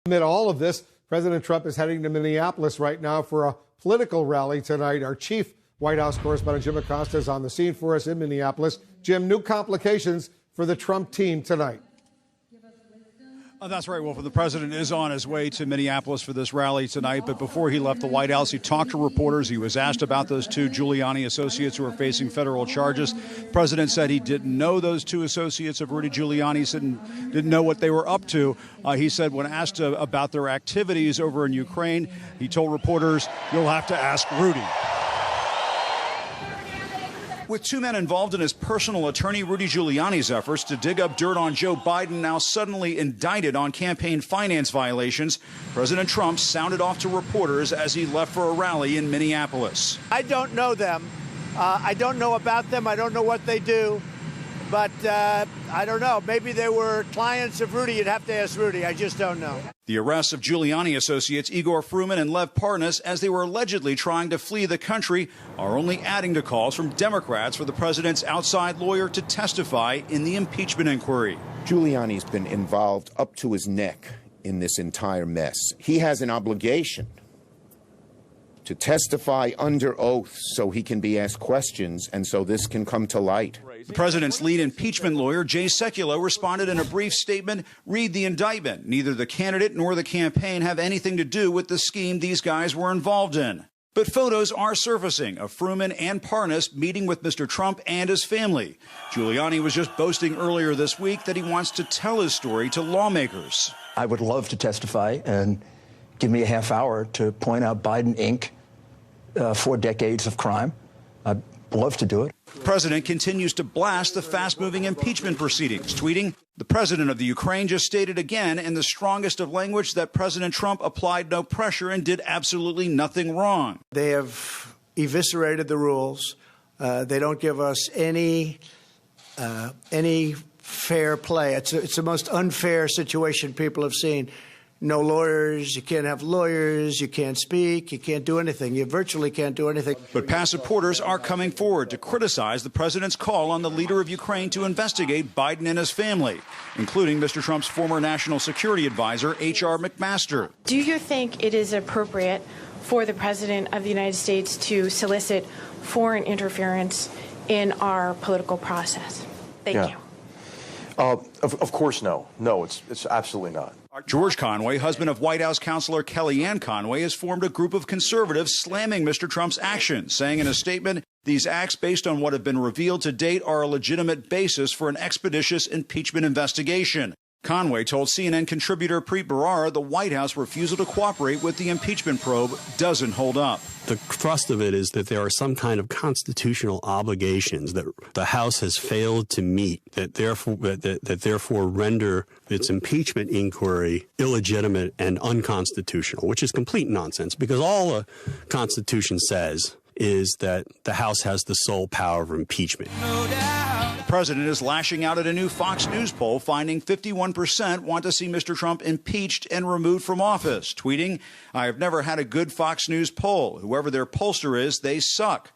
Amid all of this, President Trump is heading to Minneapolis right now for a political rally tonight. Our chief White House correspondent Jim Acosta is on the scene for us in Minneapolis. Jim, new complications for the Trump team tonight. That's right, Wolf. The president is on his way to Minneapolis for this rally tonight. But before he left the White House, he talked to reporters. He was asked about those two Giuliani associates who are facing federal charges. The president said he didn't know those two associates of Rudy Giuliani, didn't know what they were up to. He said when asked about their activities over in Ukraine, he told reporters, "You'll have to ask Rudy." With two men involved in his personal attorney Rudy Giuliani's efforts to dig up dirt on Joe Biden, now suddenly indicted on campaign finance violations, President Trump sounded off to reporters as he left for a rally in Minneapolis. I don't know them. I don't know about them. I don't know what they do. But I don't know. Maybe they were clients of Rudy. You'd have to ask Rudy. I just don't know. The arrests of Giuliani associates Igor Fruman and Lev Parnas as they were allegedly trying to flee the country are only adding to calls from Democrats for the president's outside lawyer to testify in the impeachment inquiry. Giuliani's been involved up to his neck in this entire mess. He has an obligation to testify under oath so he can be asked questions and so this can come to light. The president's lead impeachment lawyer, Jay Sekulow, responded in a brief statement, "Read the indictment. Neither the candidate nor the campaign have anything to do with the scheme these guys were involved in." But photos are surfacing of Fruman and Parnas meeting with Mr. Trump and his family. Giuliani was just boasting earlier this week that he wants to tell his story to lawmakers. I would love to testify and give me a half hour to point out Biden Inc. 4 decades of crime. I'd love to do it. The president continues to blast the fast-moving impeachment proceedings, tweeting, "The president of the Ukraine just stated again in the strongest of language that President Trump applied no pressure and did absolutely nothing wrong." They have eviscerated the rules. They don't give us any fair play. It's the most unfair situation people have seen. No lawyers, you can't have lawyers, you can't speak, you can't do anything. You virtually can't do anything. But past supporters are coming forward to criticize the president's call on the leader of Ukraine to investigate Biden and his family, including Mr. Trump's former national security advisor, H.R. McMaster. Do you think it is appropriate for the president of the United States to solicit foreign interference in our political process? Thank you. Of course, no. No, it's absolutely not. George Conway, husband of White House counselor Kellyanne Conway, has formed a group of conservatives slamming Mr. Trump's actions, saying in a statement, "These acts, based on what have been revealed to date, are a legitimate basis for an expeditious impeachment investigation." Conway told CNN contributor Preet Bharara the White House refusal to cooperate with the impeachment probe doesn't hold up. The thrust of it is that there are some kind of constitutional obligations that the House has failed to meet that therefore render its impeachment inquiry illegitimate and unconstitutional, which is complete nonsense because all the Constitution says is that the House has the sole power of impeachment. The president is lashing out at a new Fox News poll, finding 51% want to see Mr. Trump impeached and removed from office, tweeting, "I have never had a good Fox News poll. Whoever their pollster is, they suck."